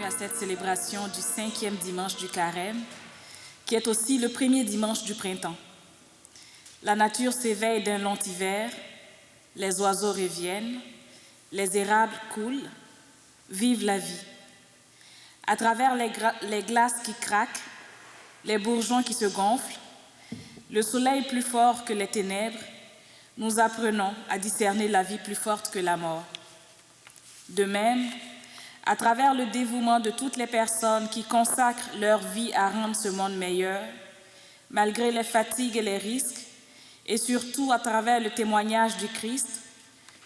bienvenue à cette célébration du 5e dimanche du Carême, qui est aussi le premier dimanche du printemps. La nature s'éveille d'un long hiver, les oiseaux reviennent, les érables coulent, vive la vie. À travers les glaces qui craquent, les bourgeons qui se gonflent, le soleil plus fort que les ténèbres, nous apprenons à discerner la vie plus forte que la mort. De même, à travers le dévouement de toutes les personnes qui consacrent leur vie à rendre ce monde meilleur, malgré les fatigues et les risques, et surtout à travers le témoignage du Christ,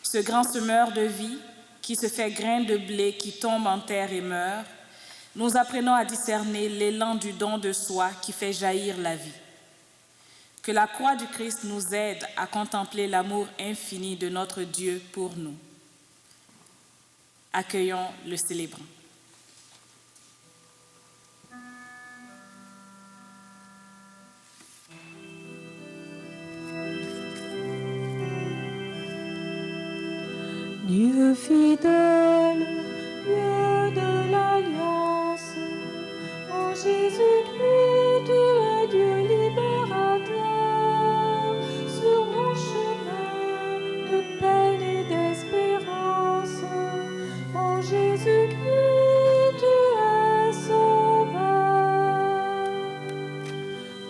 ce grand semeur de vie qui se fait grain de blé qui tombe en terre et meurt, nous apprenons à discerner l'élan du don de soi qui fait jaillir la vie. Que la croix du Christ nous aide à contempler l'amour infini de notre Dieu pour nous. Accueillons le célébrant. Dieu fidèle, Dieu de l'Alliance, en Jésus-Christ, tu es Dieu libérateur, sur mon chemin de peine et d'espérance, en Jésus-Christ, tu es sauveur.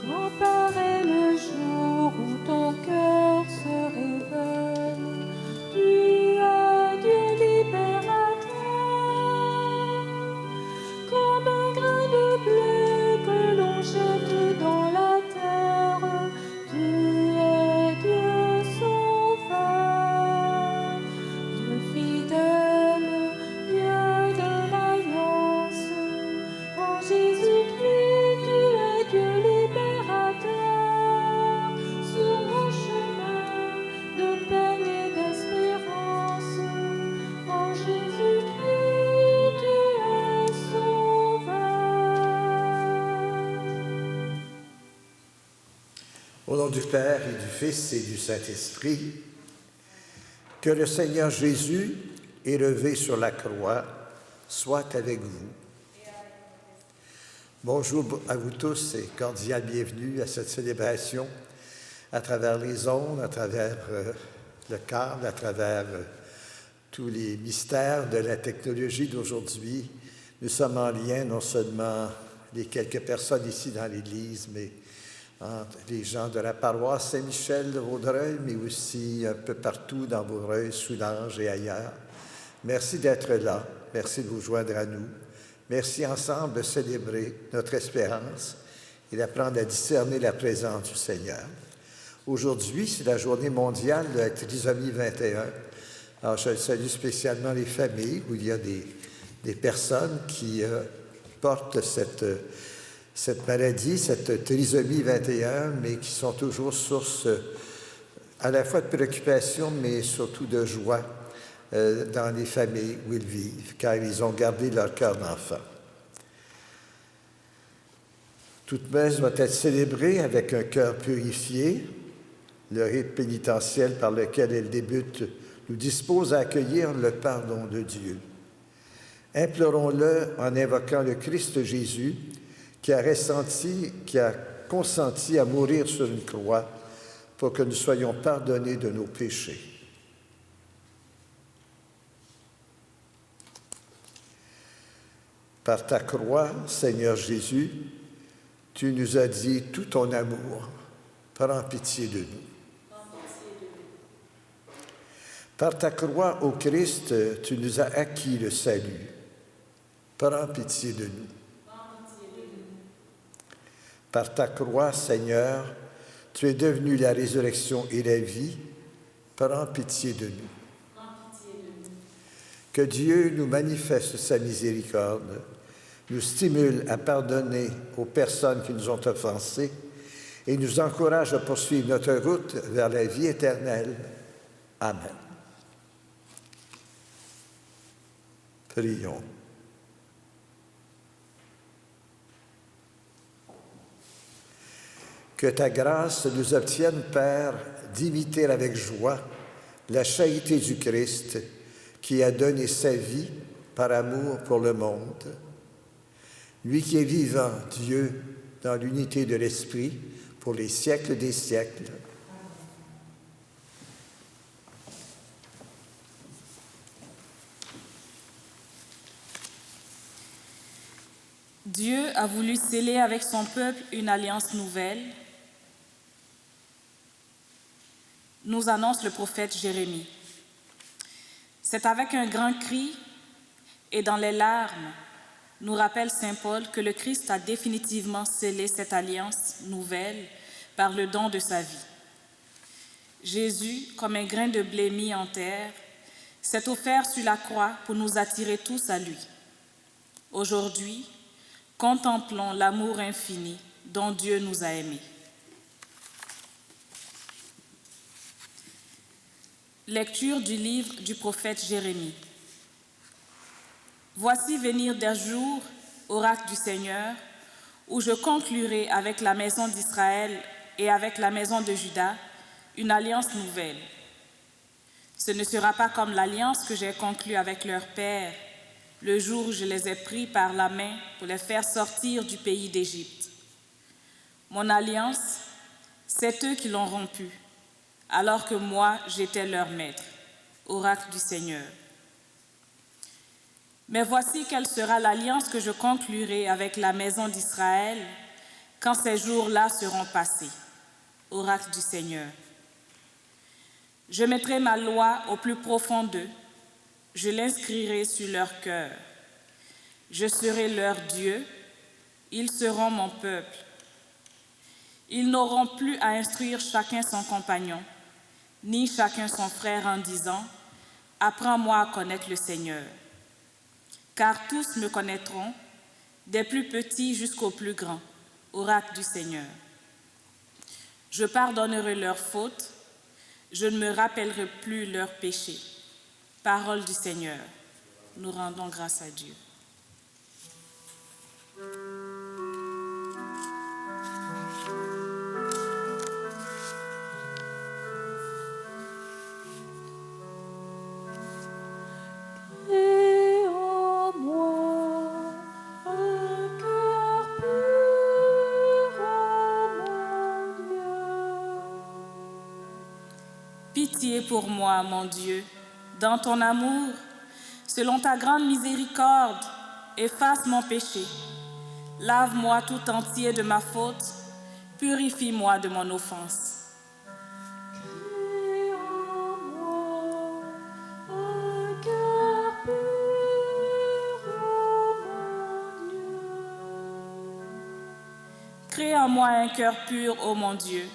Quand paraît le jour où ton cœur se révèle, tu es Dieu libérateur, comme un grain de blé que l'on jette dans la terre, tu es Dieu sauveur, Dieu fidèle, Dieu de l'Alliance, en Jésus-Christ, tu es Dieu libérateur, sur mon chemin de peine et d'espérance, en Jésus-Christ, tu es sauveur. Au nom du Père et du Fils et du Saint-Esprit, que le Seigneur Jésus, élevé sur la croix, soit avec vous. Bonjour à vous tous et cordial bienvenue à cette célébration à travers les ondes, à travers le câble, à travers tous les mystères de la technologie d'aujourd'hui. Nous sommes en lien, non seulement les quelques personnes ici dans l'Église, mais entre les gens de la paroisse Saint-Michel de Vaudreuil, mais aussi un peu partout dans Vaudreuil, Soulanges et ailleurs. Merci d'être là. Merci de vous joindre à nous. Merci ensemble de célébrer notre espérance et d'apprendre à discerner la présence du Seigneur. Aujourd'hui, c'est la journée mondiale de la trisomie 21. Alors, je salue spécialement les familles où il y a des personnes qui portent cette maladie, cette trisomie 21, mais qui sont toujours source à la fois de préoccupation, mais surtout de joie dans les familles où ils vivent, car ils ont gardé leur cœur d'enfant. Toute messe doit être célébrée avec un cœur purifié. Le rite pénitentiel par lequel elle débute nous dispose à accueillir le pardon de Dieu. Implorons-le en invoquant le Christ Jésus qui a consenti à mourir sur une croix pour que nous soyons pardonnés de nos péchés. Par ta croix, Seigneur Jésus, tu nous as dit tout ton amour. Prends pitié de nous. Par ta croix, ô Christ, tu nous as acquis le salut. Prends pitié de nous. Par ta croix, Seigneur, tu es devenu la résurrection et la vie. Prends pitié de nous. Que Dieu nous manifeste sa miséricorde, nous stimule à pardonner aux personnes qui nous ont offensés et nous encourage à poursuivre notre route vers la vie éternelle. Amen. Prions. Que ta grâce nous obtienne, Père, d'imiter avec joie la charité du Christ qui a donné sa vie par amour pour le monde. lui qui est vivant, Dieu, dans l'unité de l'Esprit, pour les siècles des siècles. Dieu a voulu sceller avec son peuple une alliance nouvelle, nous annonce le prophète Jérémie. C'est avec un grand cri et dans les larmes, nous rappelle saint Paul que le Christ a définitivement scellé cette alliance nouvelle par le don de sa vie. Jésus, comme un grain de blé mis en terre, s'est offert sur la croix pour nous attirer tous à lui. Aujourd'hui, contemplons l'amour infini dont Dieu nous a aimés. Lecture du livre du prophète Jérémie. Voici venir des jours, oracle du Seigneur, où je conclurai avec la maison d'Israël et avec la maison de Juda une alliance nouvelle. Ce ne sera pas comme l'alliance que j'ai conclue avec leur père, le jour où je les ai pris par la main pour les faire sortir du pays d'Égypte. Mon alliance, c'est eux qui l'ont rompue, alors que moi, j'étais leur maître, oracle du Seigneur. Mais voici quelle sera l'alliance que je conclurai avec la maison d'Israël quand ces jours-là seront passés, oracle du Seigneur. Je mettrai ma loi au plus profond d'eux, je l'inscrirai sur leur cœur. Je serai leur Dieu, ils seront mon peuple. Ils n'auront plus à instruire chacun son compagnon, ni chacun son frère en disant « Apprends-moi à connaître le Seigneur ». Car tous me connaîtront, des plus petits jusqu'aux plus grands, oracle du Seigneur. Je pardonnerai leurs fautes, je ne me rappellerai plus leurs péchés. Parole du Seigneur. Nous rendons grâce à Dieu. Pitié pour moi, mon Dieu, dans ton amour, selon ta grande miséricorde, efface mon péché. Lave-moi tout entier de ma faute, purifie-moi de mon offense. Crée en moi un cœur pur, ô mon Dieu.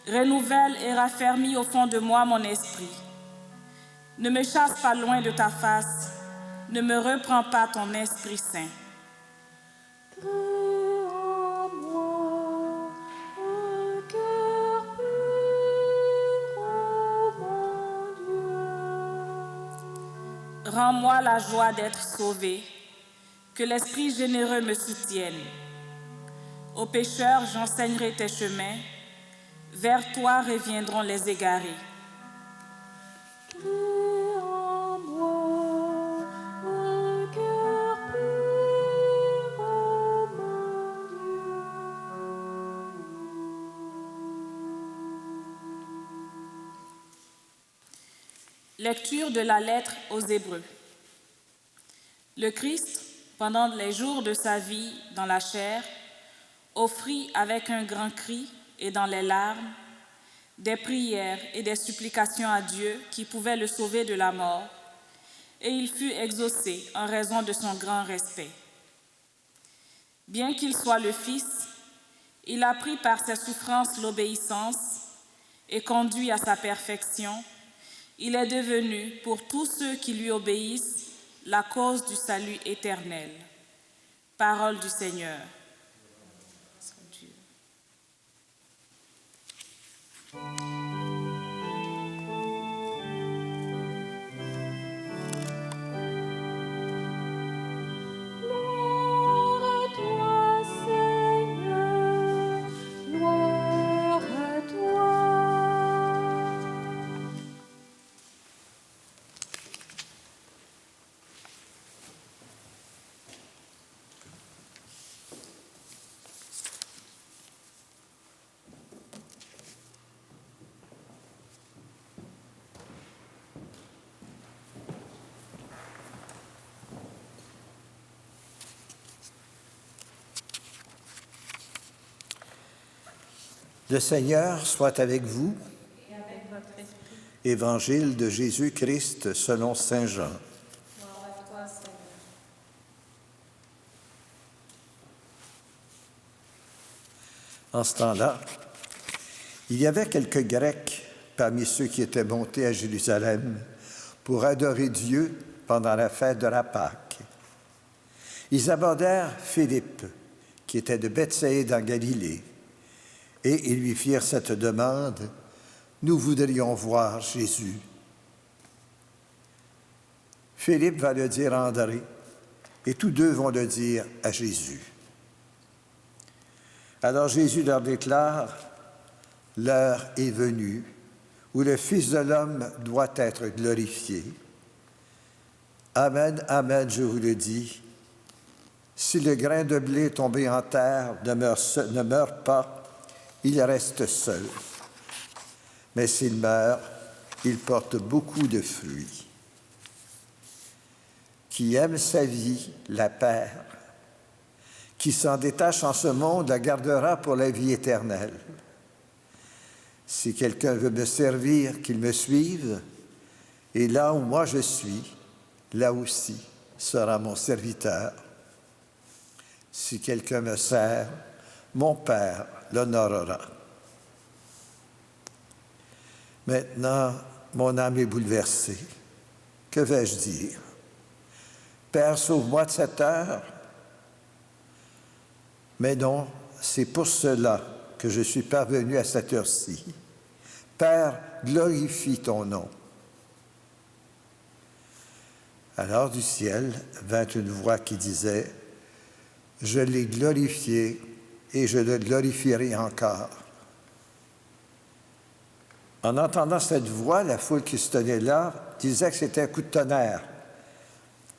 Renouvelle et raffermis au fond de moi mon esprit. Ne me chasse pas loin de ta face, ne me reprends pas ton Esprit Saint. Crée en moi un cœur pur, ô mon Dieu. Rends-moi la joie d'être sauvé, que l'Esprit généreux me soutienne. Aux pécheurs, j'enseignerai tes chemins, vers toi reviendront les égarés. Crée en moi un cœur pur, ô mon Dieu. Lecture de la lettre aux Hébreux. Le Christ, pendant les jours de sa vie dans la chair, offrit avec un grand cri et dans les larmes des prières et des supplications à Dieu qui pouvaient le sauver de la mort, et il fut exaucé en raison de son grand respect. Bien qu'il soit le Fils, il a pris par ses souffrances l'obéissance et conduit à sa perfection. Il est devenu, pour tous ceux qui lui obéissent, la cause du salut éternel. Parole du Seigneur. Gloire à toi, Seigneur, gloire à toi. Le Seigneur soit avec vous. Et avec votre esprit. Évangile de Jésus-Christ selon saint Jean. Gloire à toi, Seigneur. En ce temps-là, il y avait quelques Grecs parmi ceux qui étaient montés à Jérusalem pour adorer Dieu pendant la fête de la Pâque. Ils abordèrent Philippe, qui était de Bethsaïde en Galilée, et ils lui firent cette demande: « Nous voudrions voir Jésus. » Philippe va le dire à André, et tous deux vont le dire à Jésus. Alors Jésus leur déclare: « L'heure est venue où le Fils de l'homme doit être glorifié. Amen, amen, je vous le dis, si le grain de blé tombé en terre ne meurt pas, il reste seul. Mais s'il meurt, il porte beaucoup de fruits. Qui aime sa vie la perd. Qui s'en détache en ce monde la gardera pour la vie éternelle. Si quelqu'un veut me servir, qu'il me suive, et là où moi je suis, là aussi sera mon serviteur. Si quelqu'un me sert, mon Père l'honorera. Maintenant, mon âme est bouleversée. Que vais-je dire? Père, sauve-moi de cette heure. Mais non, c'est pour cela que je suis parvenu à cette heure-ci. Père, glorifie ton nom. Alors du ciel vint une voix qui disait: « Je l'ai glorifié et je le glorifierai encore. » En entendant cette voix, la foule qui se tenait là disait que c'était un coup de tonnerre.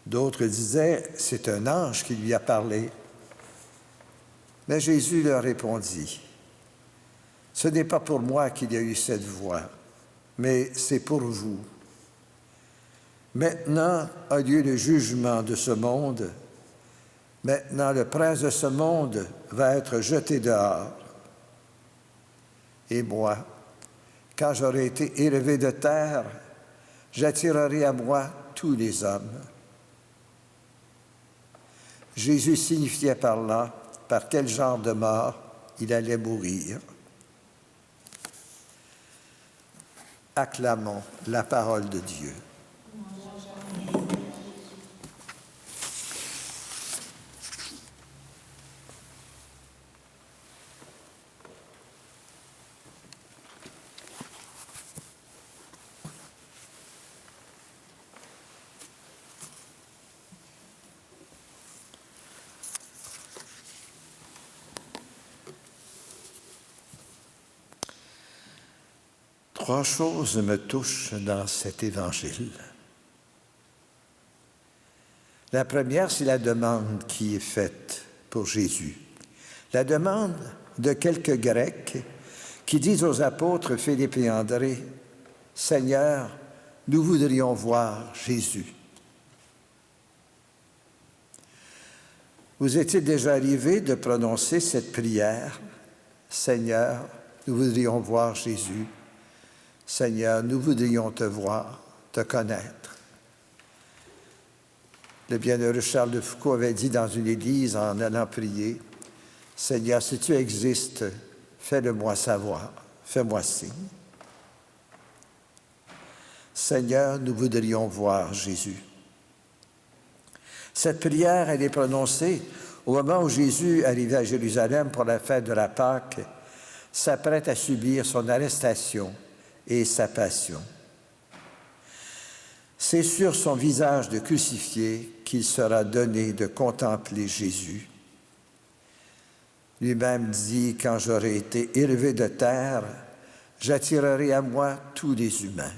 D'autres disaient: « C'est un ange qui lui a parlé. » Mais Jésus leur répondit: « Ce n'est pas pour moi qu'il y a eu cette voix, mais c'est pour vous. Maintenant a lieu le jugement de ce monde. Maintenant, le prince de ce monde va être jeté dehors. Et moi, quand j'aurai été élevé de terre, j'attirerai à moi tous les hommes. » Jésus signifiait par là par quel genre de mort il allait mourir. Acclamons la parole de Dieu. Trois choses me touchent dans cet évangile. La première, c'est la demande qui est faite pour Jésus. La demande de quelques Grecs qui disent aux apôtres Philippe et André: « Seigneur, nous voudrions voir Jésus. » Vous est-il déjà arrivé de prononcer cette prière? « Seigneur, nous voudrions voir Jésus. Seigneur, nous voudrions te voir, te connaître. » Le bienheureux Charles de Foucault avait dit dans une église en allant prier: « Seigneur, si tu existes, fais-le-moi savoir, fais-moi signe. » Seigneur, nous voudrions voir Jésus. Cette prière, elle est prononcée au moment où Jésus, arrivé à Jérusalem pour la fête de la Pâque, s'apprête à subir son arrestation et sa passion. C'est sur son visage de crucifié qu'il sera donné de contempler Jésus. Lui-même dit: « Quand j'aurai été élevé de terre, j'attirerai à moi tous les humains. »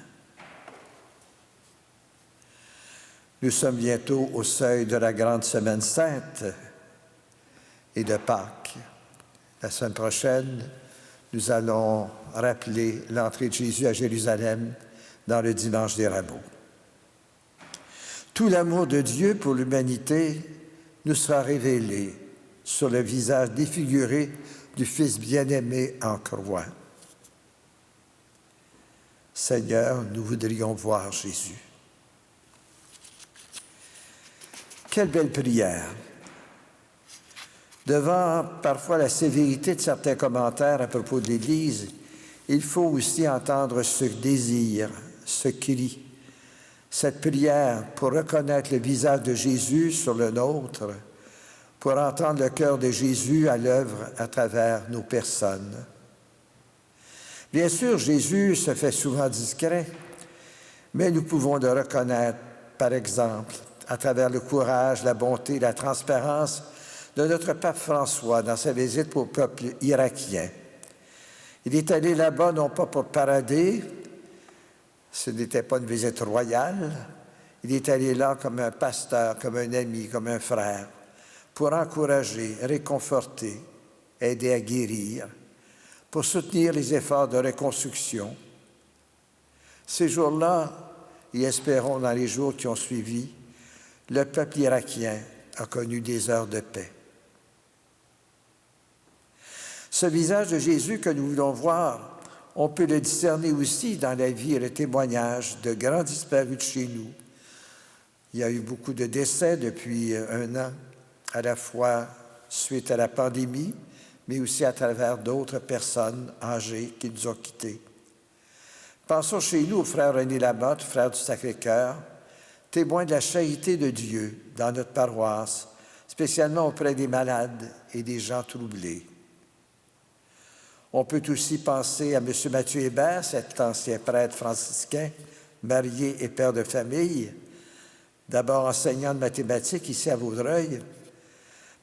Nous sommes bientôt au seuil de la grande semaine sainte et de Pâques. La semaine prochaine, nous allons rappeler l'entrée de Jésus à Jérusalem dans le dimanche des Rameaux. Tout l'amour de Dieu pour l'humanité nous sera révélé sur le visage défiguré du Fils bien-aimé en croix. Seigneur, nous voudrions voir Jésus. Quelle belle prière! Devant parfois la sévérité de certains commentaires à propos de l'Église, il faut aussi entendre ce désir, ce cri, cette prière pour reconnaître le visage de Jésus sur le nôtre, pour entendre le cœur de Jésus à l'œuvre à travers nos personnes. Bien sûr, Jésus se fait souvent discret, mais nous pouvons le reconnaître, par exemple, à travers le courage, la bonté, la transparence de notre pape François dans sa visite au peuple irakien. Il est allé là-bas non pas pour parader, ce n'était pas une visite royale, il est allé là comme un pasteur, comme un ami, comme un frère, pour encourager, réconforter, aider à guérir, pour soutenir les efforts de reconstruction. Ces jours-là, et espérons dans les jours qui ont suivi, le peuple irakien a connu des heures de paix. Ce visage de Jésus que nous voulons voir, on peut le discerner aussi dans la vie et le témoignage de grands disparus de chez nous. Il y a eu beaucoup de décès depuis 1 an, à la fois suite à la pandémie, mais aussi à travers d'autres personnes âgées qui nous ont quittés. Pensons chez nous au frère René Lamotte, frère du Sacré-Cœur, témoin de la charité de Dieu dans notre paroisse, spécialement auprès des malades et des gens troublés. On peut aussi penser à M. Mathieu Hébert, cet ancien prêtre franciscain, marié et père de famille, d'abord enseignant de mathématiques ici à Vaudreuil.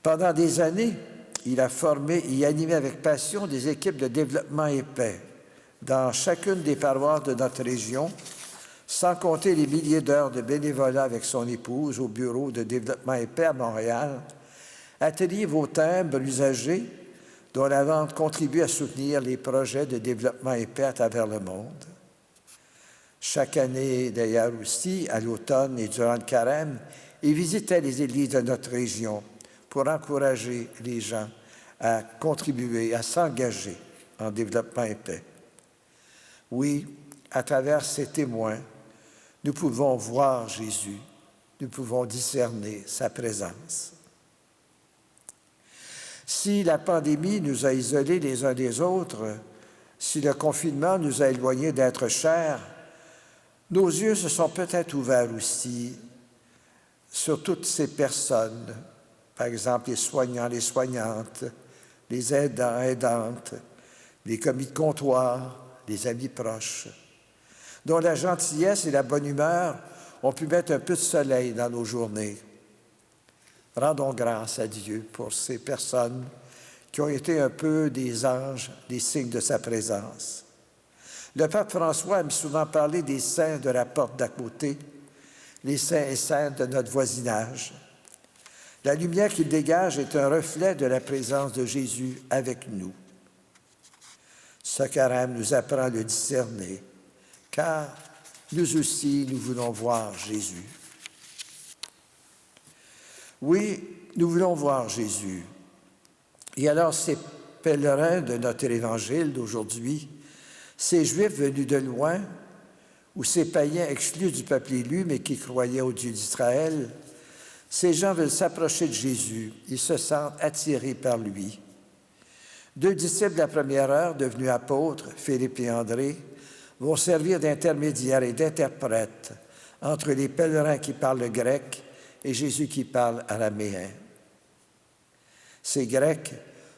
Pendant des années, il a formé et animé avec passion des équipes de développement et paix dans chacune des paroisses de notre région, sans compter les milliers d'heures de bénévolat avec son épouse au Bureau de développement et paix à Montréal, atelier vos timbres usagers, dont la vente contribue à soutenir les projets de développement et paix à travers le monde. Chaque année, d'ailleurs aussi, à l'automne et durant le carême, il visitait les églises de notre région pour encourager les gens à contribuer, à s'engager en développement et paix. Oui, à travers ces témoins, nous pouvons voir Jésus, nous pouvons discerner sa présence. Si la pandémie nous a isolés les uns des autres, si le confinement nous a éloignés d'être chers, nos yeux se sont peut-être ouverts aussi sur toutes ces personnes, par exemple les soignants, les soignantes, les aidants, aidantes, les commis de comptoir, les amis proches, dont la gentillesse et la bonne humeur ont pu mettre un peu de soleil dans nos journées. Rendons grâce à Dieu pour ces personnes qui ont été un peu des anges, des signes de sa présence. Le pape François aime souvent parler des saints de la porte d'à côté, les saints et saintes de notre voisinage. La lumière qu'il dégage est un reflet de la présence de Jésus avec nous. Ce carême nous apprend à le discerner, car nous aussi, nous voulons voir Jésus. Oui, nous voulons voir Jésus. Et alors, ces pèlerins de notre évangile d'aujourd'hui, ces Juifs venus de loin, ou ces païens exclus du peuple élu, mais qui croyaient au Dieu d'Israël, ces gens veulent s'approcher de Jésus. Ils se sentent attirés par lui. 2 disciples de la première heure, devenus apôtres, Philippe et André, vont servir d'intermédiaires et d'interprètes entre les pèlerins qui parlent le grec et Jésus qui parle araméen. Ces Grecs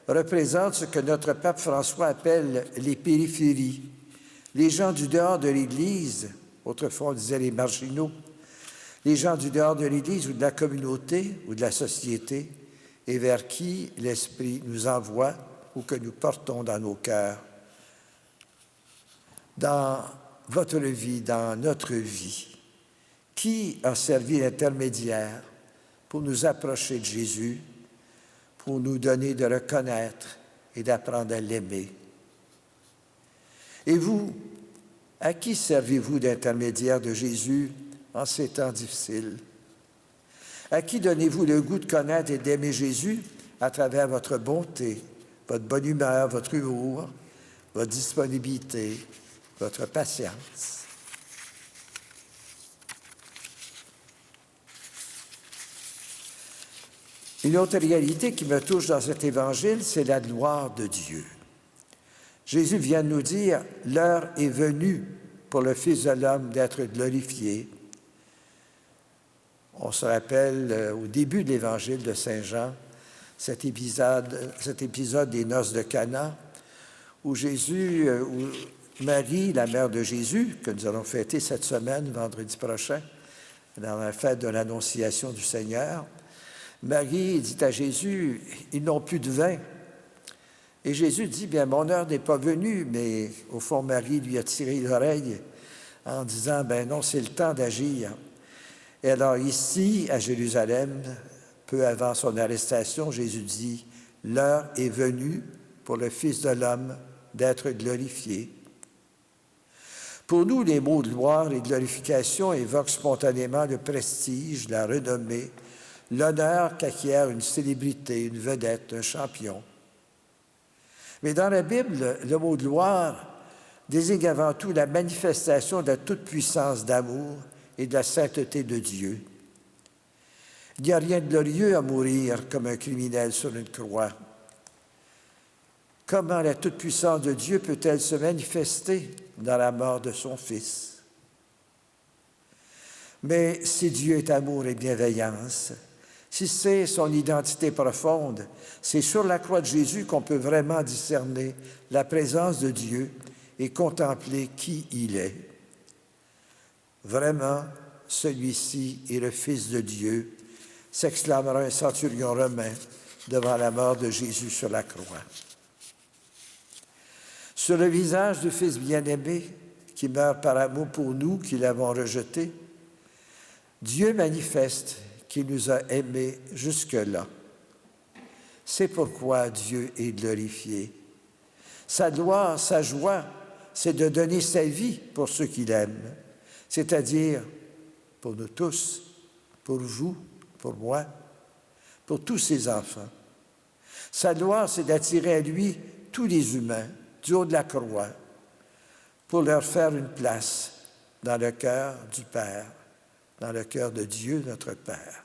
représentent ce que notre pape François appelle les périphéries, les gens du dehors de l'Église, autrefois on disait les marginaux, les gens du dehors de l'Église ou de la communauté ou de la société, et vers qui l'Esprit nous envoie ou que nous portons dans nos cœurs. Dans votre vie, dans notre vie, qui a servi d'intermédiaire pour nous approcher de Jésus, pour nous donner de le connaître et d'apprendre à l'aimer? Et vous, à qui servez-vous d'intermédiaire de Jésus en ces temps difficiles? À qui donnez-vous le goût de connaître et d'aimer Jésus à travers votre bonté, votre bonne humeur, votre humour, votre disponibilité, votre patience. Une autre réalité qui me touche dans cet évangile, c'est la gloire de Dieu. Jésus vient de nous dire, l'heure est venue pour le Fils de l'homme d'être glorifié. On se rappelle au début de l'évangile de Saint Jean, cet épisode des noces de Cana, où Marie, la mère de Jésus, que nous allons fêter cette semaine, vendredi prochain, dans la fête de l'Annonciation du Seigneur, Marie dit à Jésus, ils n'ont plus de vin. Et Jésus dit, bien, mon heure n'est pas venue, mais au fond, Marie lui a tiré l'oreille en disant, ben non, c'est le temps d'agir. Et alors ici, à Jérusalem, peu avant son arrestation, Jésus dit, l'heure est venue pour le Fils de l'homme d'être glorifié. Pour nous, les mots de gloire et de glorification évoquent spontanément le prestige, la renommée, l'honneur qu'acquiert une célébrité, une vedette, un champion. Mais dans la Bible, le mot gloire désigne avant tout la manifestation de la toute-puissance d'amour et de la sainteté de Dieu. Il n'y a rien de glorieux à mourir comme un criminel sur une croix. Comment la toute-puissance de Dieu peut-elle se manifester dans la mort de son Fils? Mais si Dieu est amour et bienveillance, si c'est son identité profonde, c'est sur la croix de Jésus qu'on peut vraiment discerner la présence de Dieu et contempler qui il est. Vraiment, celui-ci est le Fils de Dieu, s'exclamera un centurion romain devant la mort de Jésus sur la croix. Sur le visage du Fils bien-aimé qui meurt par amour pour nous qui l'avons rejeté, Dieu manifeste qu'il nous a aimés jusque-là. C'est pourquoi Dieu est glorifié. Sa gloire, sa joie, c'est de donner sa vie pour ceux qu'il aime, c'est-à-dire pour nous tous, pour vous, pour moi, pour tous ses enfants. Sa gloire, c'est d'attirer à lui tous les humains du haut de la croix pour leur faire une place dans le cœur du Père, dans le cœur de Dieu, notre Père.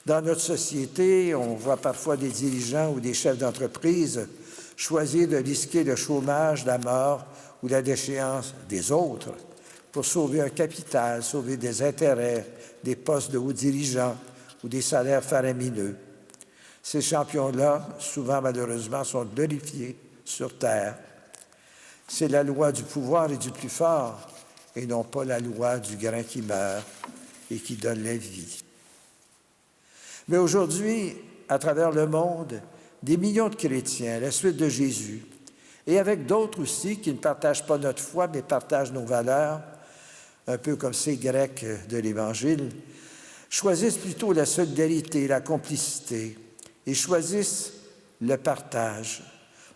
Dans notre société, on voit parfois des dirigeants ou des chefs d'entreprise choisir de risquer le chômage, la mort ou la déchéance des autres pour sauver un capital, sauver des intérêts, des postes de hauts dirigeants ou des salaires faramineux. Ces champions-là, souvent malheureusement, sont glorifiés sur terre. C'est la loi du pouvoir et du plus fort, et non pas la loi du grain qui meurt et qui donne la vie. Mais aujourd'hui, à travers le monde, des millions de chrétiens, à la suite de Jésus, et avec d'autres aussi qui ne partagent pas notre foi, mais partagent nos valeurs, un peu comme ces Grecs de l'Évangile, choisissent plutôt la solidarité, la complicité, et choisissent le partage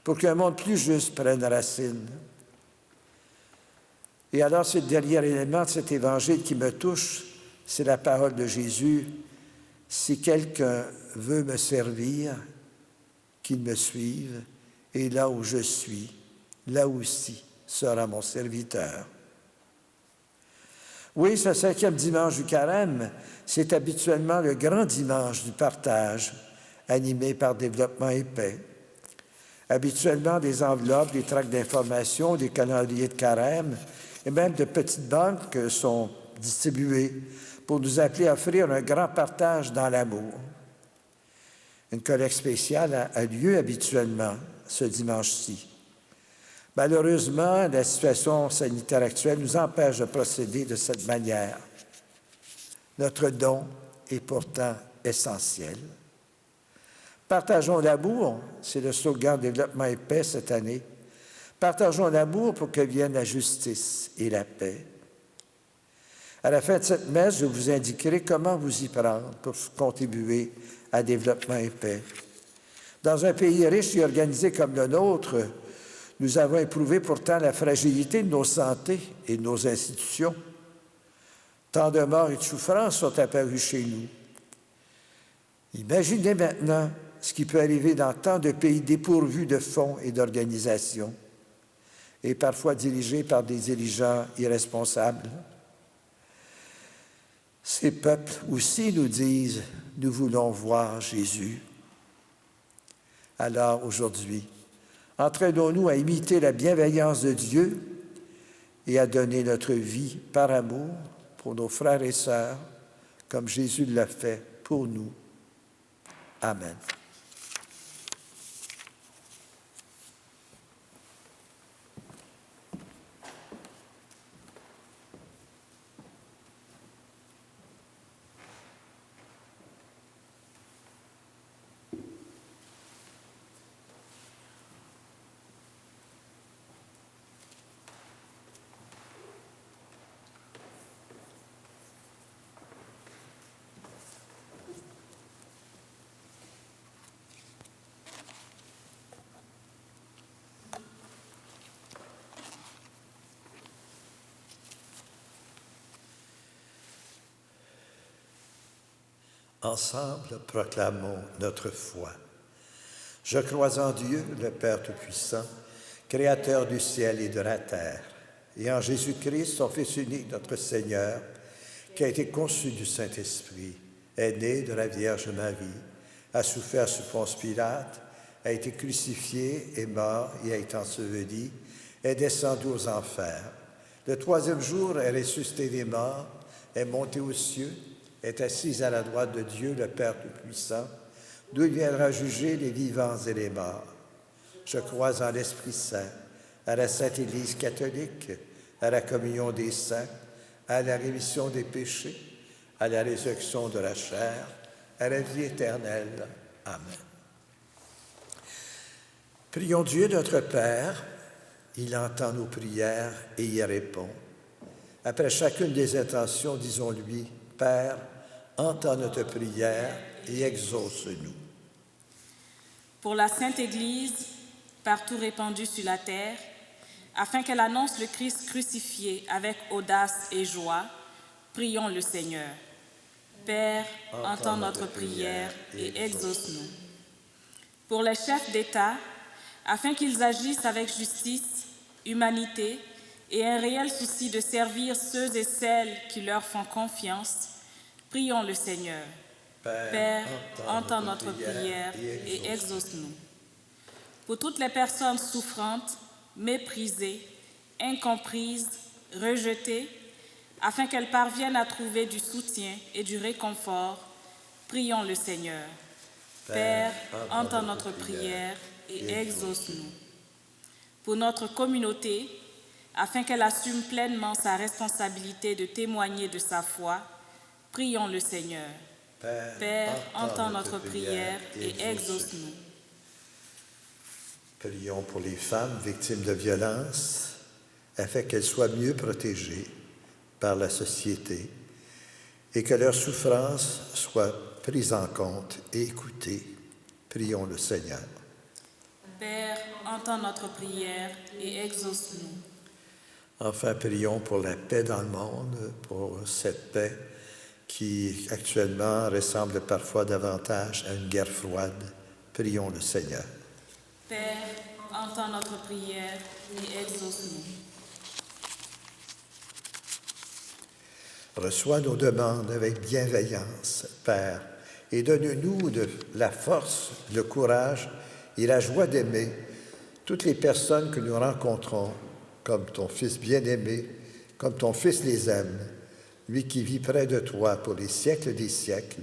pour qu'un monde plus juste prenne racine. Et alors, c'est le dernier élément de cet évangile qui me touche, c'est la parole de Jésus. Si quelqu'un veut me servir, qu'il me suive, et là où je suis, là aussi sera mon serviteur. Oui, ce 5e dimanche du Carême, c'est habituellement le grand dimanche du partage, animé par Développement et Paix. Habituellement, des enveloppes, des tracts d'information, des calendriers de Carême et même de petites banques sont distribuées pour nous appeler à offrir un grand partage dans l'amour. Une collecte spéciale a lieu habituellement ce dimanche-ci. Malheureusement, la situation sanitaire actuelle nous empêche de procéder de cette manière. Notre don est pourtant essentiel. Partageons l'amour, c'est le slogan Développement et Paix cette année. Partageons l'amour pour que vienne la justice et la paix. À la fin de cette messe, je vous indiquerai comment vous y prendre pour contribuer à Développement et Paix. Dans un pays riche et organisé comme le nôtre, nous avons éprouvé pourtant la fragilité de nos santé et de nos institutions. Tant de morts et de souffrances sont apparus chez nous. Imaginez maintenant ce qui peut arriver dans tant de pays dépourvus de fonds et d'organisation, et parfois dirigés par des dirigeants irresponsables. Ces peuples aussi nous disent « Nous voulons voir Jésus ». Alors aujourd'hui, entraînons-nous à imiter la bienveillance de Dieu et à donner notre vie par amour pour nos frères et sœurs, comme Jésus l'a fait pour nous. Amen. Ensemble, proclamons notre foi. Je crois en Dieu, le Père Tout-Puissant, Créateur du ciel et de la terre, et en Jésus-Christ, son Fils unique, notre Seigneur, qui a été conçu du Saint-Esprit, est né de la Vierge Marie, a souffert sous Ponce Pilate, a été crucifié, est mort et a été enseveli, est descendu aux enfers. Le troisième jour est ressuscité des morts, est monté aux cieux, est assis à la droite de Dieu, le Père Tout-Puissant, d'où il viendra juger les vivants et les morts. Je crois en l'Esprit Saint, à la Sainte Église catholique, à la communion des saints, à la rémission des péchés, à la résurrection de la chair, à la vie éternelle. Amen. Prions Dieu notre Père, il entend nos prières et y répond. Après chacune des intentions, disons-lui, Père, entends notre prière et exauce-nous. Pour la Sainte Église, partout répandue sur la terre, afin qu'elle annonce le Christ crucifié avec audace et joie, prions le Seigneur. Père, entends notre prière et exauce-nous. Pour les chefs d'État, afin qu'ils agissent avec justice, humanité et un réel souci de servir ceux et celles qui leur font confiance, prions le Seigneur. Père, entends notre prière et exauce-nous. Pour toutes les personnes souffrantes, méprisées, incomprises, rejetées, afin qu'elles parviennent à trouver du soutien et du réconfort, prions le Seigneur. Père, entends notre prière et exauce-nous. Pour notre communauté, afin qu'elle assume pleinement sa responsabilité de témoigner de sa foi, prions le Seigneur. Père, entends notre prière et exauce-nous. Prions pour les femmes victimes de violences, afin qu'elles soient mieux protégées par la société et que leurs souffrances soient prises en compte et écoutées. Prions le Seigneur. Père, entends notre prière et exauce-nous. Enfin, prions pour la paix dans le monde, pour cette paix qui actuellement ressemble parfois davantage à une guerre froide. Prions le Seigneur. Père, entends notre prière et exauce-nous. Reçois nos demandes avec bienveillance, Père, et donne-nous la force, le courage et la joie d'aimer toutes les personnes que nous rencontrons, comme ton Fils bien-aimé, comme ton Fils les aime, lui qui vit près de toi pour les siècles des siècles.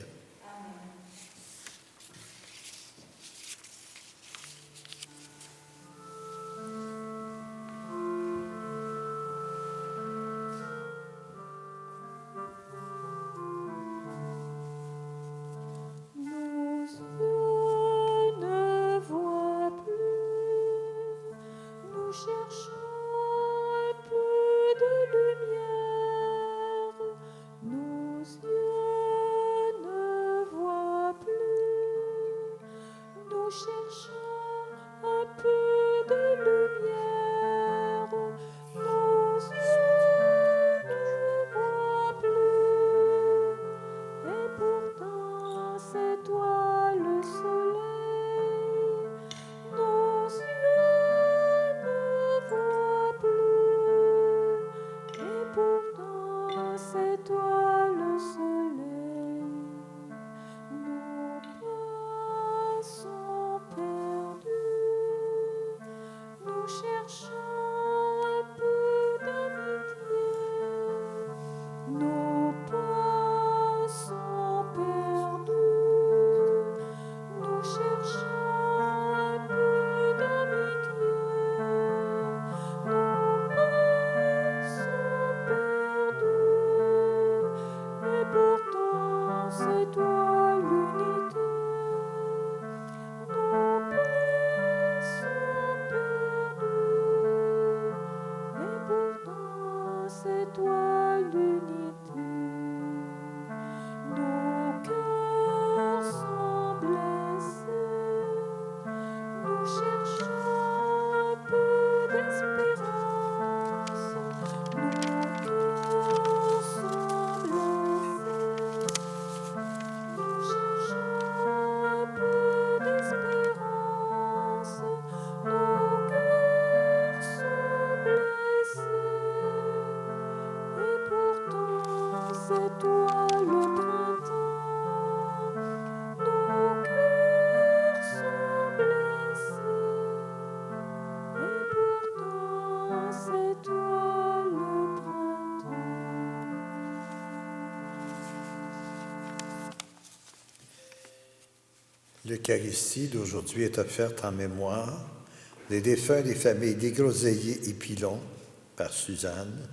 Nos yeux ne c'est toi l'unité. Nos cœurs sont blessés, nous cherchons un peu d'espérance. Nos cœurs sont blessés, nous cherchons un peu d'espérance. Nos cœurs sont blessés, et pourtant c'est toi le printemps. Nos cœurs sont blessés, et pourtant c'est toi le printemps. L'Eucharistie d'aujourd'hui est offerte en mémoire des défunts des familles Desgroseilliers et Pilon par Suzanne,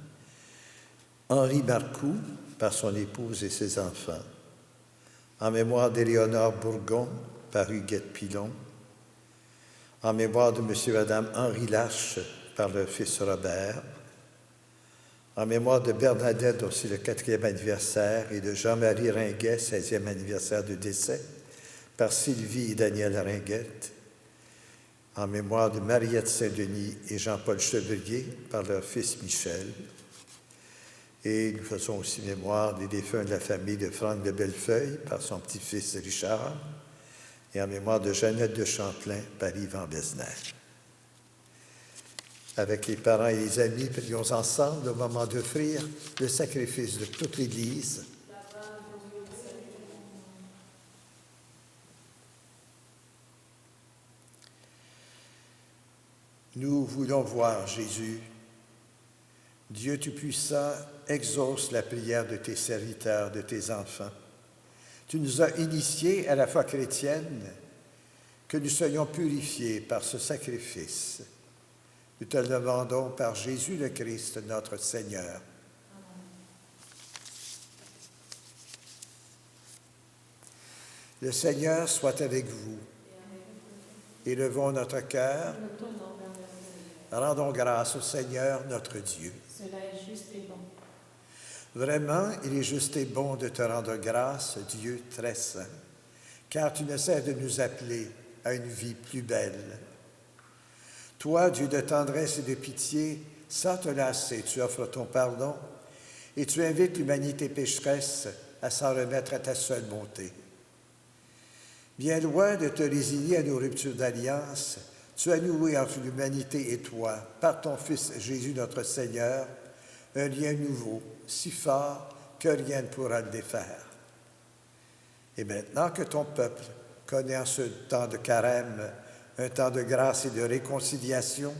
Henri Marcoux par son épouse et ses enfants, en mémoire d'Éléonore Bourgon par Huguette Pilon, en mémoire de M. et Mme Henri Larche par leur fils Robert, en mémoire de Bernadette, dont c'est le 4e anniversaire, et de Jean-Marie Ringuet, 16e anniversaire de décès, par Sylvie et Daniel Ringuette, en mémoire de Mariette Saint-Denis et Jean-Paul Chevelier par leur fils Michel. Et nous faisons aussi mémoire des défunts de la famille de Franck de Bellefeuille par son petit-fils Richard, et en mémoire de Jeannette de Champlain par Yvan Besner. Avec les parents et les amis, prions ensemble au moment d'offrir le sacrifice de toute l'Église. Nous voulons voir Jésus. Dieu Tout-Puissant, exauce la prière de tes serviteurs, de tes enfants. Tu nous as initiés à la foi chrétienne, que nous soyons purifiés par ce sacrifice. Nous te le demandons par Jésus le Christ, notre Seigneur. Le Seigneur soit avec vous. Élevons notre cœur. Rendons grâce au Seigneur, notre Dieu. Cela est juste et bon. Vraiment, il est juste et bon de te rendre grâce, Dieu très saint, car tu ne cesses de nous appeler à une vie plus belle. Toi, Dieu de tendresse et de pitié, sans te lasser, tu offres ton pardon et tu invites l'humanité pécheresse à s'en remettre à ta seule bonté. Bien loin de te résigner à nos ruptures d'alliance, tu as noué entre l'humanité et toi, par ton Fils Jésus notre Seigneur, un lien nouveau, si fort que rien ne pourra le défaire. Et maintenant que ton peuple connaît en ce temps de carême un temps de grâce et de réconciliation,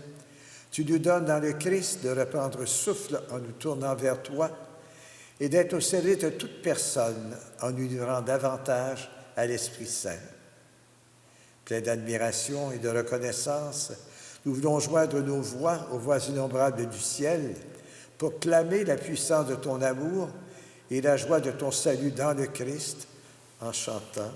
tu nous donnes dans le Christ de reprendre souffle en nous tournant vers toi et d'être au service de toute personne en nous livrant davantage à l'Esprit Saint. Plein d'admiration et de reconnaissance, nous voulons joindre nos voix aux voix innombrables du ciel pour clamer la puissance de ton amour et la joie de ton salut dans le Christ en chantant.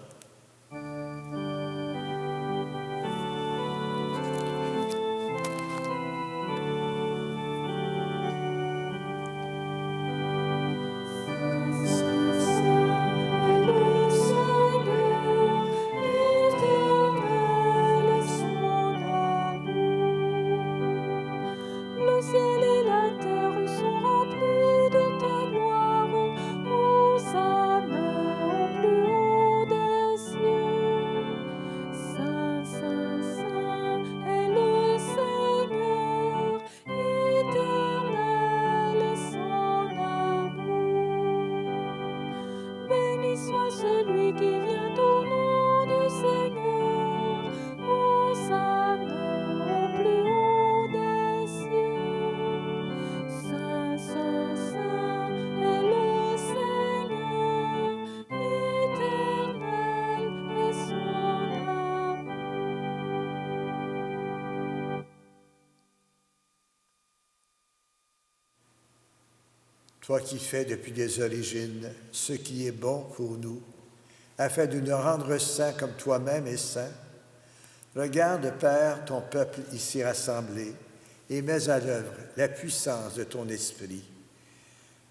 Toi qui fais depuis les origines ce qui est bon pour nous, afin de nous rendre saints comme toi-même es saint, regarde, Père, ton peuple ici rassemblé et mets à l'œuvre la puissance de ton esprit.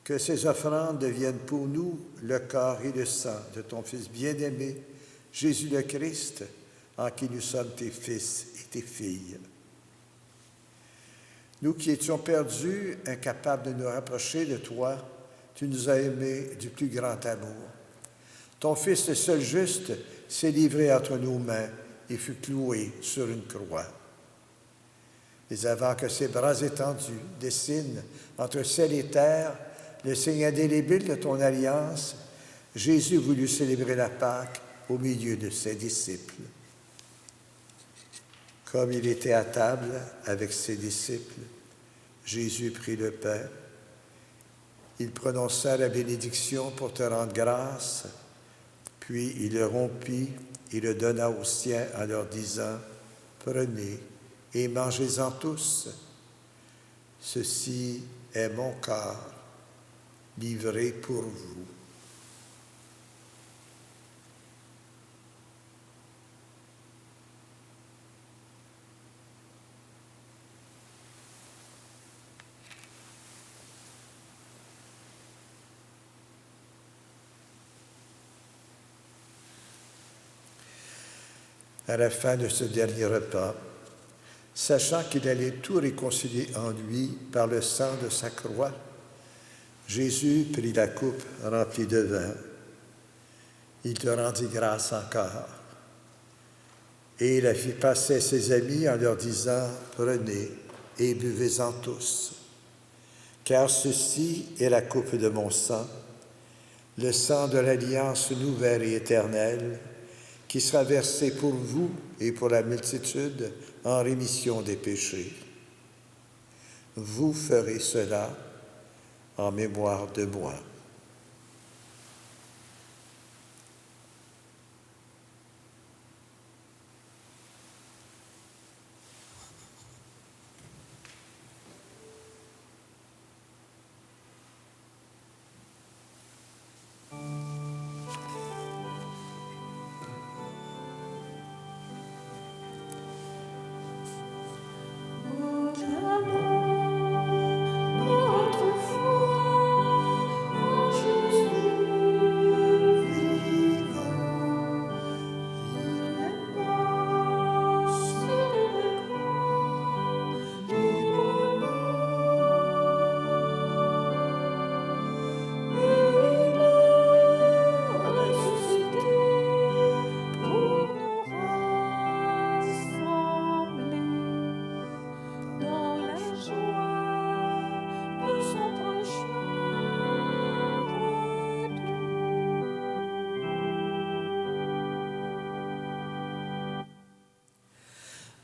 Que ces offrandes deviennent pour nous le corps et le sang de ton Fils bien-aimé, Jésus le Christ, en qui nous sommes tes fils et tes filles. Nous qui étions perdus, incapables de nous rapprocher de toi, tu nous as aimés du plus grand amour. Ton Fils, le seul juste, s'est livré entre nos mains et fut cloué sur une croix. Mais avant que ses bras étendus dessinent entre ciel et terre le signe indélébile de ton alliance, Jésus voulut célébrer la Pâque au milieu de ses disciples. Comme il était à table avec ses disciples, Jésus prit le pain. Il prononça la bénédiction pour te rendre grâce, puis il le rompit et le donna aux siens en leur disant, « Prenez et mangez-en tous. Ceci est mon corps, livré pour vous. » À la fin de ce dernier repas, sachant qu'il allait tout réconcilier en lui par le sang de sa croix, Jésus prit la coupe remplie de vin. Il te rendit grâce encore. Et il la fit passer à ses amis en leur disant, « Prenez et buvez-en tous, car ceci est la coupe de mon sang, le sang de l'alliance nouvelle et éternelle, qui sera versé pour vous et pour la multitude en rémission des péchés. Vous ferez cela en mémoire de moi. »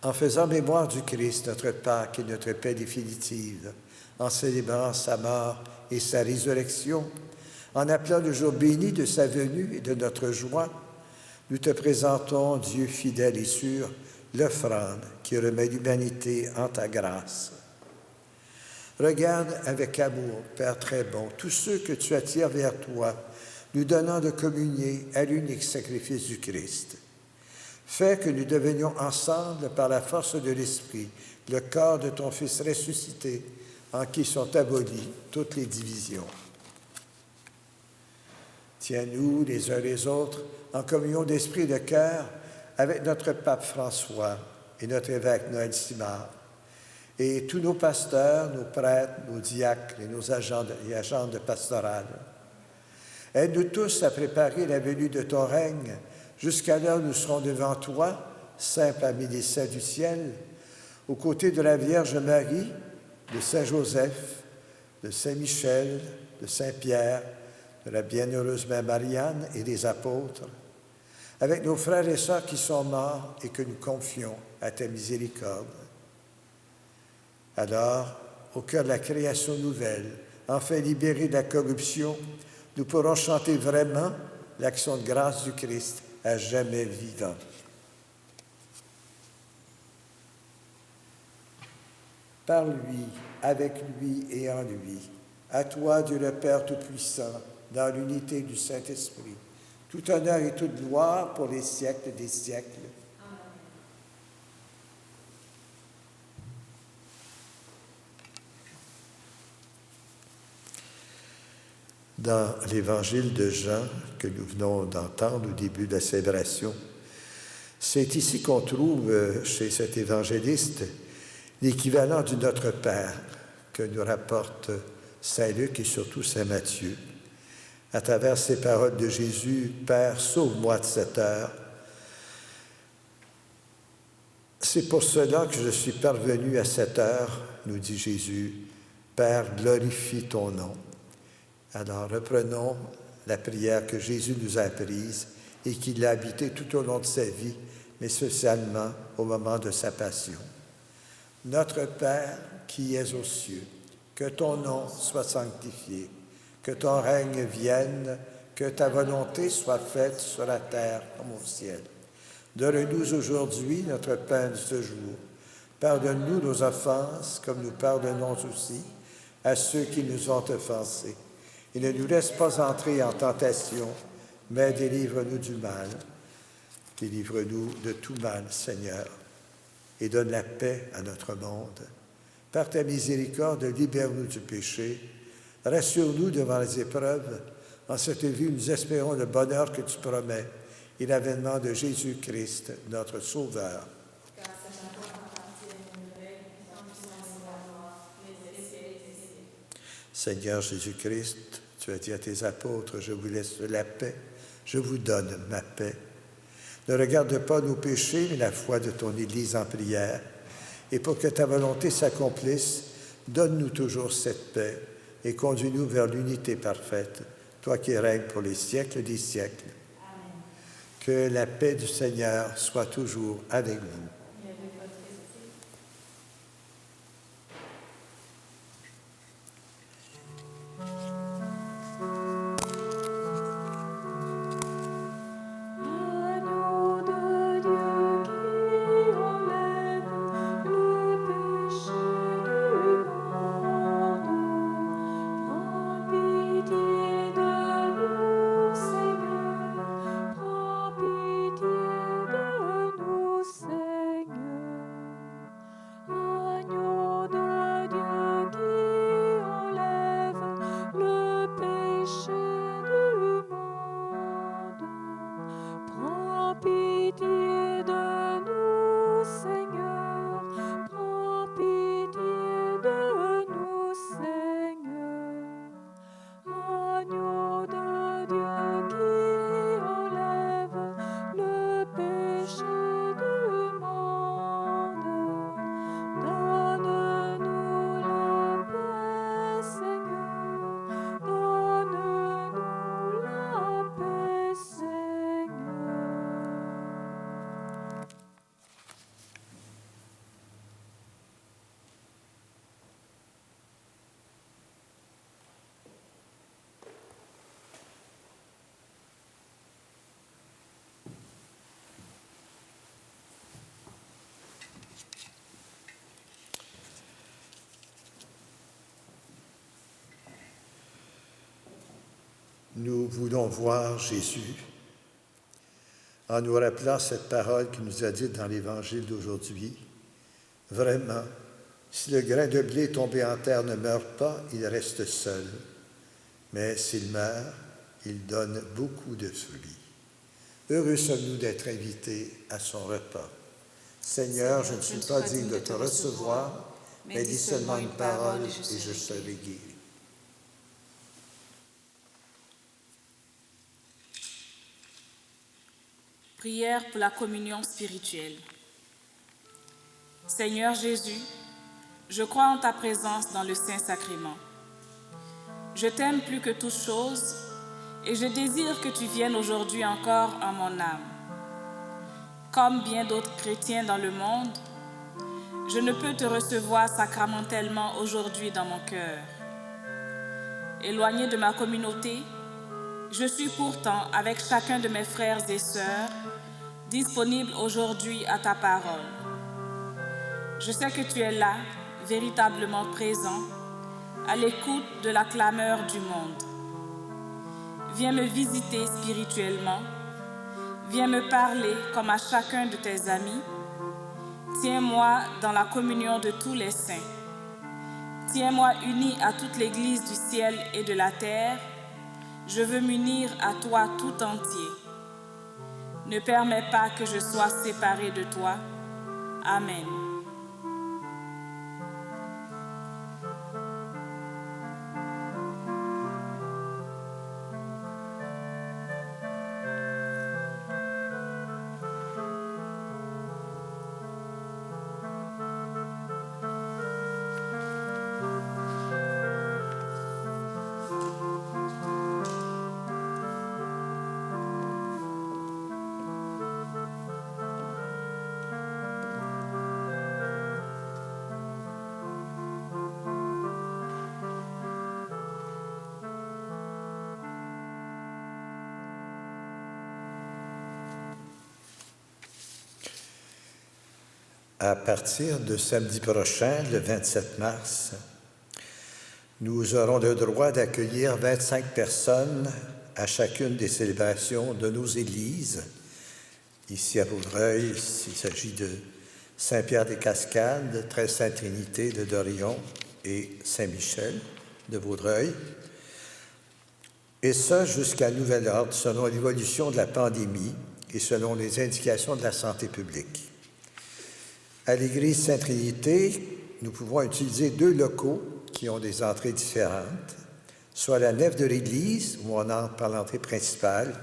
En faisant mémoire du Christ, notre Pâque et notre paix définitive, en célébrant sa mort et sa résurrection, en appelant le jour béni de sa venue et de notre joie, nous te présentons, Dieu fidèle et sûr, l'offrande qui remet l'humanité en ta grâce. Regarde avec amour, Père très bon, tous ceux que tu attires vers toi, nous donnant de communier à l'unique sacrifice du Christ. Fais que nous devenions ensemble, par la force de l'Esprit, le corps de ton Fils ressuscité, en qui sont abolies toutes les divisions. Tiens-nous les uns les autres en communion d'esprit et de cœur avec notre pape François et notre évêque Noël Simard, et tous nos pasteurs, nos prêtres, nos diacres et nos agents de pastoral. Aide-nous tous à préparer la venue de ton règne, jusqu'à l'heure où nous serons devant toi, saints parmi les saints du ciel, aux côtés de la Vierge Marie, de Saint Joseph, de Saint Michel, de Saint Pierre, de la bienheureuse Mère Marianne et des apôtres, avec nos frères et sœurs qui sont morts et que nous confions à ta miséricorde. Alors, au cœur de la création nouvelle, enfin libérés de la corruption, nous pourrons chanter vraiment l'action de grâce du Christ à jamais vivant. Par lui, avec lui et en lui, à toi, Dieu le Père Tout-Puissant, dans l'unité du Saint-Esprit, tout honneur et toute gloire pour les siècles des siècles. Dans l'évangile de Jean que nous venons d'entendre au début de la célébration, c'est ici qu'on trouve chez cet évangéliste l'équivalent du Notre Père que nous rapporte Saint Luc et surtout Saint Matthieu. À travers ces paroles de Jésus, « Père, sauve-moi de cette heure. C'est pour cela que je suis parvenu à cette heure, nous dit Jésus. Père, glorifie ton nom. » Alors reprenons la prière que Jésus nous a apprise et qu'il a habitée tout au long de sa vie, mais spécialement au moment de sa passion. Notre Père qui es aux cieux, que ton nom soit sanctifié, que ton règne vienne, que ta volonté soit faite sur la terre comme au ciel. Donne-nous aujourd'hui notre pain de ce jour. Pardonne-nous nos offenses comme nous pardonnons aussi à ceux qui nous ont offensés. Et ne nous laisse pas entrer en tentation, mais délivre-nous du mal. Délivre-nous de tout mal, Seigneur, et donne la paix à notre monde. Par ta miséricorde, libère-nous du péché. Rassure-nous devant les épreuves. En cette vie, nous espérons le bonheur que tu promets et l'avènement de Jésus-Christ, notre Sauveur. Seigneur Jésus-Christ, tu as dit à tes apôtres, je vous laisse la paix, je vous donne ma paix. Ne regarde pas nos péchés, mais la foi de ton Église en prière. Et pour que ta volonté s'accomplisse, donne-nous toujours cette paix et conduis-nous vers l'unité parfaite, toi qui règnes pour les siècles des siècles. Amen. Que la paix du Seigneur soit toujours avec vous. Nous voulons voir Jésus en nous rappelant cette parole qu'il nous a dite dans l'Évangile d'aujourd'hui. Vraiment, si le grain de blé tombé en terre ne meurt pas, il reste seul. Mais s'il meurt, il donne beaucoup de fruits. Heureux sommes-nous d'être invités à son repas. Seigneur, je ne suis pas digne de te recevoir, mais dis seulement une parole et je serai guéri. Prière pour la communion spirituelle. Seigneur Jésus, je crois en ta présence dans le Saint-Sacrement. Je t'aime plus que toute chose et je désire que tu viennes aujourd'hui encore en mon âme. Comme bien d'autres chrétiens dans le monde, je ne peux te recevoir sacramentellement aujourd'hui dans mon cœur. Éloigné de ma communauté, je suis pourtant, avec chacun de mes frères et sœurs, disponible aujourd'hui à ta parole. Je sais que tu es là, véritablement présent, à l'écoute de la clameur du monde. Viens me visiter spirituellement, viens me parler comme à chacun de tes amis. Tiens-moi dans la communion de tous les saints. Tiens-moi uni à toute l'Église du ciel et de la terre, je veux m'unir à toi tout entier. Ne permets pas que je sois séparé de toi. Amen. À partir de samedi prochain, le 27 mars, nous aurons le droit d'accueillir 25 personnes à chacune des célébrations de nos églises. Ici à Vaudreuil, il s'agit de Saint-Pierre-des-Cascades, Très-Sainte-Trinité de Dorion et Saint-Michel de Vaudreuil. Et ça jusqu'à nouvel ordre, selon l'évolution de la pandémie et selon les indications de la santé publique. À l'église Sainte-Trinité, nous pouvons utiliser 2 locaux qui ont des entrées différentes, soit la nef de l'église, où on entre par l'entrée principale,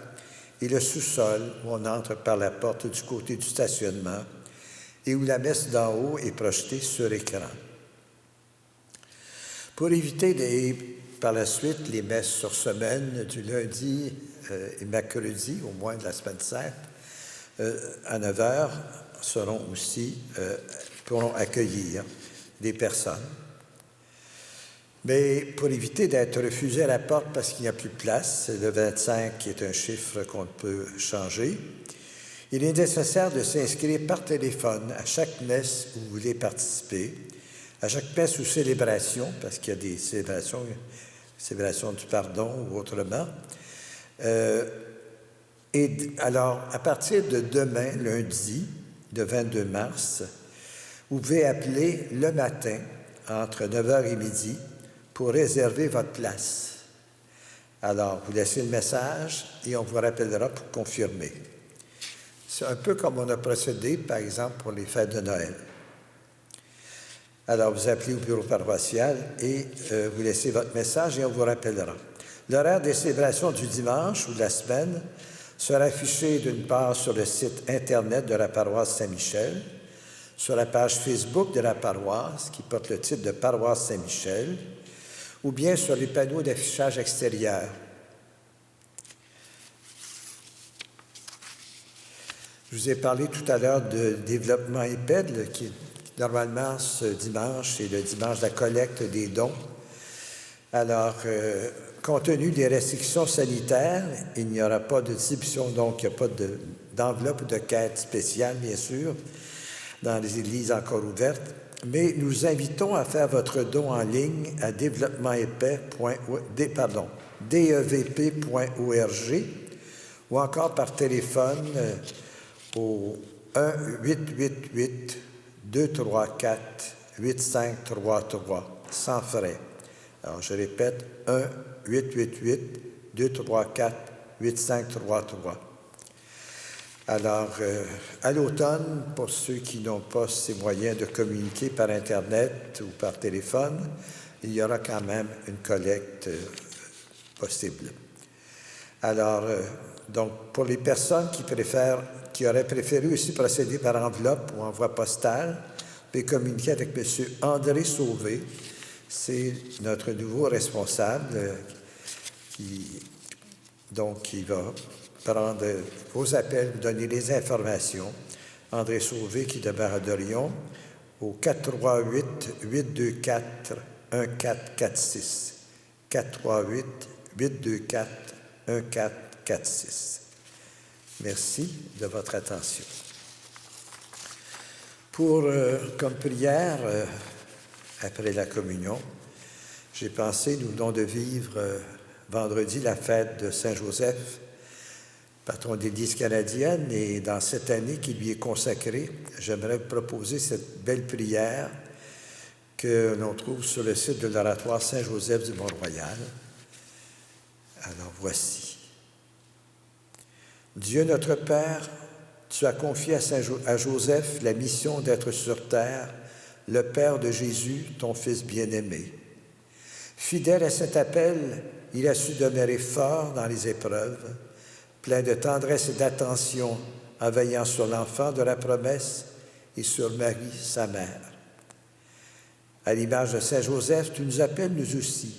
et le sous-sol, où on entre par la porte du côté du stationnement, et où la messe d'en haut est projetée sur écran. Pour éviter par la suite les messes sur semaine du lundi et mercredi, au moins de la semaine sainte, à 9 h, pourront accueillir des personnes. Mais pour éviter d'être refusé à la porte parce qu'il n'y a plus de place, le 25 qui est un chiffre qu'on ne peut changer, il est nécessaire de s'inscrire par téléphone à chaque messe où vous voulez participer, à chaque messe ou célébration, parce qu'il y a des célébrations du pardon ou autrement. Et alors, à partir de demain, lundi, le 22 mars, vous pouvez appeler le matin entre 9 h et midi pour réserver votre place. Alors, vous laissez le message et on vous rappellera pour confirmer. C'est un peu comme on a procédé, par exemple, pour les fêtes de Noël. Alors, vous appelez au bureau paroissial et vous laissez votre message et on vous rappellera. L'horaire des célébrations du dimanche ou de la semaine sera affiché d'une part sur le site Internet de la paroisse Saint-Michel, sur la page Facebook de la paroisse qui porte le titre de Paroisse Saint-Michel, ou bien sur les panneaux d'affichage extérieur. Je vous ai parlé tout à l'heure de développement EPED, qui normalement ce dimanche est le dimanche de la collecte des dons. Alors, compte tenu des restrictions sanitaires, il n'y aura pas de distribution, donc il n'y a pas d'enveloppe ou de quête spéciale, bien sûr, dans les églises encore ouvertes, mais nous invitons à faire votre don en ligne à devep.org ou encore par téléphone au 1-888-234-8533, sans frais. Alors, je répète, 1-888-234-8533. Alors, à l'automne, pour ceux qui n'ont pas ces moyens de communiquer par Internet ou par téléphone, il y aura quand même une collecte possible. Alors, donc, pour les personnes qui auraient préféré aussi procéder par enveloppe ou envoi postal, vous pouvez communiquer avec M. André Sauvé. C'est notre nouveau responsable qui va prendre vos appels, vous donner les informations. André Sauvé, qui demeure à Dorion, au 438-824-1446. 438-824-1446. Merci de votre attention. Comme prière, après la communion, j'ai pensé, nous venons de vivre vendredi la fête de Saint-Joseph, patron de l'Église canadienne, et dans cette année qui lui est consacrée, j'aimerais vous proposer cette belle prière que l'on trouve sur le site de l'oratoire Saint-Joseph du Mont-Royal. Alors voici. Dieu notre Père, tu as confié à Joseph la mission d'être sur terre le Père de Jésus, ton Fils bien-aimé. Fidèle à cet appel, il a su demeurer fort dans les épreuves, plein de tendresse et d'attention en veillant sur l'enfant de la promesse et sur Marie, sa mère. À l'image de Saint Joseph, tu nous appelles, nous aussi,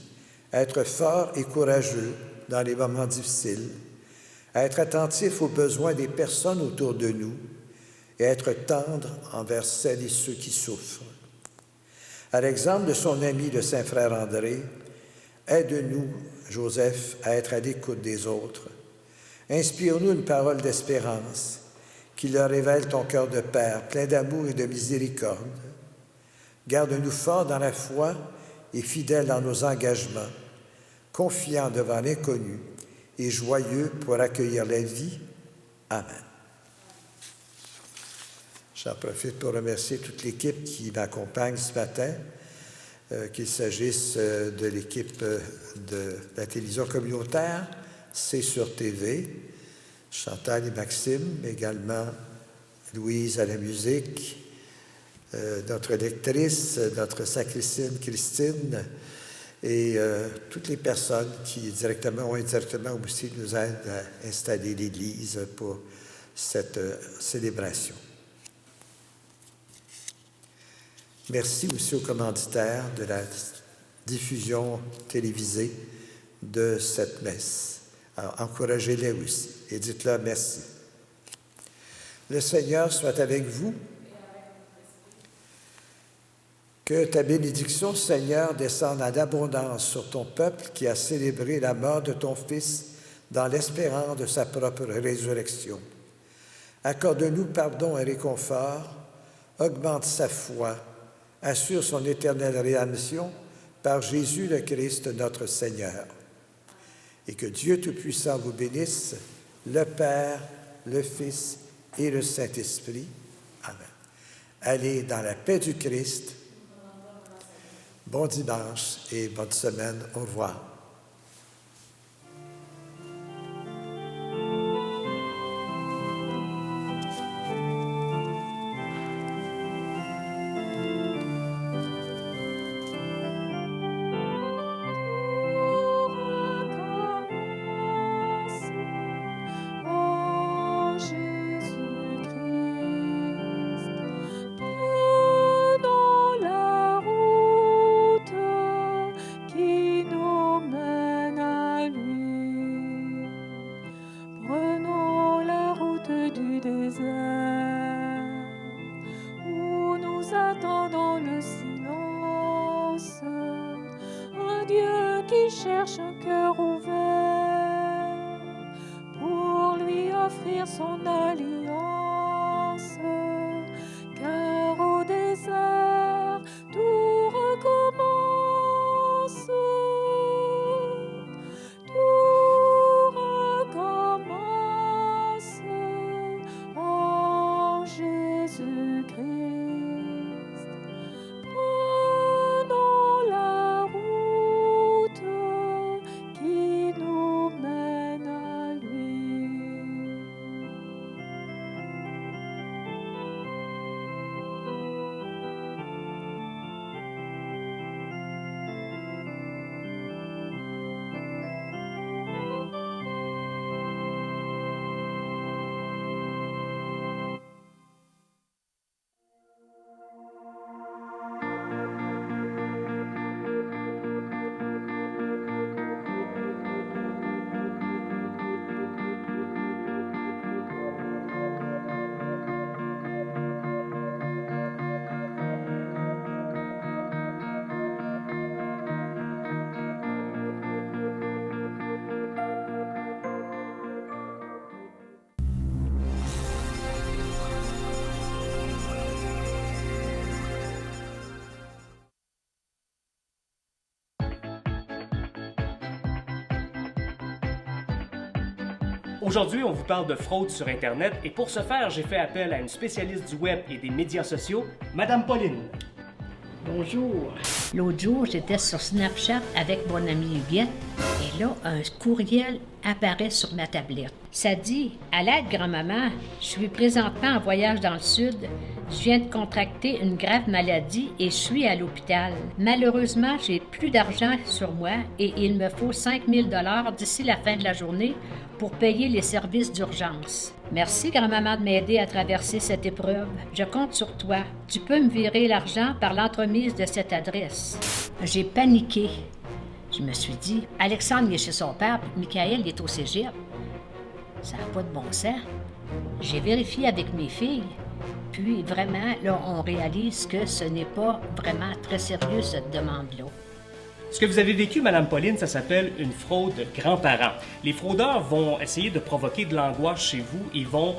à être forts et courageux dans les moments difficiles, à être attentifs aux besoins des personnes autour de nous et à être tendres envers celles et ceux qui souffrent. À l'exemple de son ami, le Saint-Frère André, aide-nous, Joseph, à être à l'écoute des autres. Inspire-nous une parole d'espérance qui leur révèle ton cœur de Père, plein d'amour et de miséricorde. Garde-nous forts dans la foi et fidèles dans nos engagements, confiants devant l'inconnu et joyeux pour accueillir la vie. Amen. J'en profite pour remercier toute l'équipe qui m'accompagne ce matin, qu'il s'agisse de l'équipe de la télévision communautaire, C'est sur TV, Chantal et Maxime, mais également Louise à la musique, notre lectrice, notre sacristaine Christine, et toutes les personnes qui, directement ou indirectement aussi, nous aident à installer l'Église pour cette célébration. Merci aussi aux commanditaires de la diffusion télévisée de cette messe. Alors, encouragez-les aussi et dites-leur merci. Le Seigneur soit avec vous. Que ta bénédiction, Seigneur, descende en abondance sur ton peuple qui a célébré la mort de ton Fils dans l'espérance de sa propre résurrection. Accorde-nous pardon et réconfort, augmente sa foi, assure son éternelle rédemption par Jésus le Christ, notre Seigneur. Et que Dieu Tout-Puissant vous bénisse, le Père, le Fils et le Saint-Esprit. Amen. Allez dans la paix du Christ. Bon dimanche et bonne semaine. Au revoir. Cherche un cœur ouvert pour lui offrir son alliance, car au désert tout recommence, en Jésus-Christ. Prenons la route qui nous mène à lui. Aujourd'hui, on vous parle de fraude sur Internet et pour ce faire, j'ai fait appel à une spécialiste du web et des médias sociaux, Madame Pauline. Bonjour. L'autre jour, j'étais sur Snapchat avec mon amie Huguette et là, un courriel apparaît sur ma tablette. Ça dit « À l'aide, grand-maman, je suis présentement en voyage dans le sud. Je viens de contracter une grave maladie et je suis à l'hôpital. Malheureusement, j'ai plus d'argent sur moi et il me faut 5 000 $ d'ici la fin de la journée pour payer les services d'urgence. Merci, grand-maman, de m'aider à traverser cette épreuve. Je compte sur toi. Tu peux me virer l'argent par l'entremise de cette adresse. » J'ai paniqué. Je me suis dit, Alexandre est chez son père, puis Michael est au cégep. Ça n'a pas de bon sens. J'ai vérifié avec mes filles. Puis vraiment, là, on réalise que ce n'est pas vraiment très sérieux, cette demande-là. Ce que vous avez vécu, Mme Pauline, ça s'appelle une fraude grands-parents. Les fraudeurs vont essayer de provoquer de l'angoisse chez vous. Ils vont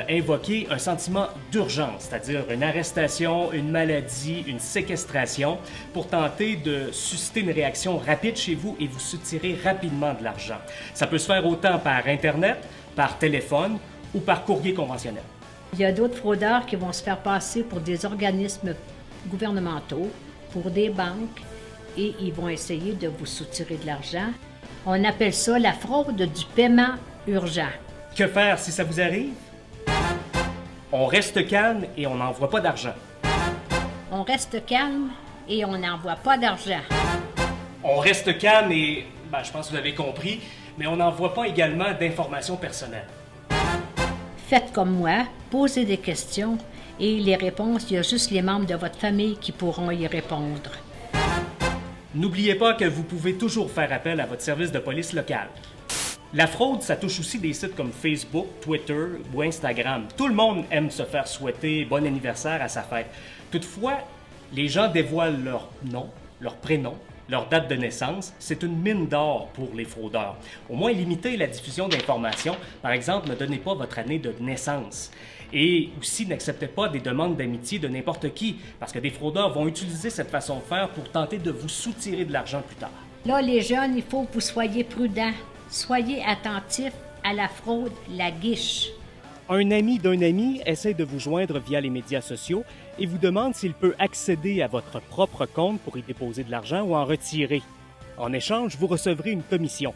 invoquer un sentiment d'urgence, c'est-à-dire une arrestation, une maladie, une séquestration, pour tenter de susciter une réaction rapide chez vous et vous soutirer rapidement de l'argent. Ça peut se faire autant par Internet, par téléphone ou par courrier conventionnel. Il y a d'autres fraudeurs qui vont se faire passer pour des organismes gouvernementaux, pour des banques, et ils vont essayer de vous soutirer de l'argent. On appelle ça la fraude du paiement urgent. Que faire si ça vous arrive? On reste calme et on n'envoie pas d'argent. On reste calme et on n'envoie pas d'argent. On reste calme et, je pense que vous avez compris, mais on n'envoie pas également d'informations personnelles. Faites comme moi, posez des questions et les réponses, il y a juste les membres de votre famille qui pourront y répondre. N'oubliez pas que vous pouvez toujours faire appel à votre service de police local. La fraude, ça touche aussi des sites comme Facebook, Twitter ou Instagram. Tout le monde aime se faire souhaiter bon anniversaire à sa fête. Toutefois, les gens dévoilent leur nom, leur prénom, leur date de naissance. C'est une mine d'or pour les fraudeurs. Au moins, limitez la diffusion d'informations. Par exemple, ne donnez pas votre année de naissance. Et aussi, n'acceptez pas des demandes d'amitié de n'importe qui, parce que des fraudeurs vont utiliser cette façon de faire pour tenter de vous soutirer de l'argent plus tard. Là, les jeunes, il faut que vous soyez prudents. Soyez attentifs à la fraude, la guiche. Un ami d'un ami essaie de vous joindre via les médias sociaux et vous demande s'il peut accéder à votre propre compte pour y déposer de l'argent ou en retirer. En échange, vous recevrez une commission.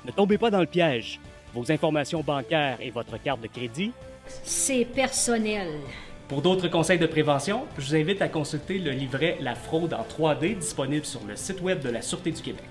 Ne tombez pas dans le piège. Vos informations bancaires et votre carte de crédit, c'est personnel. Pour d'autres conseils de prévention, je vous invite à consulter le livret La fraude en 3D disponible sur le site web de la Sûreté du Québec.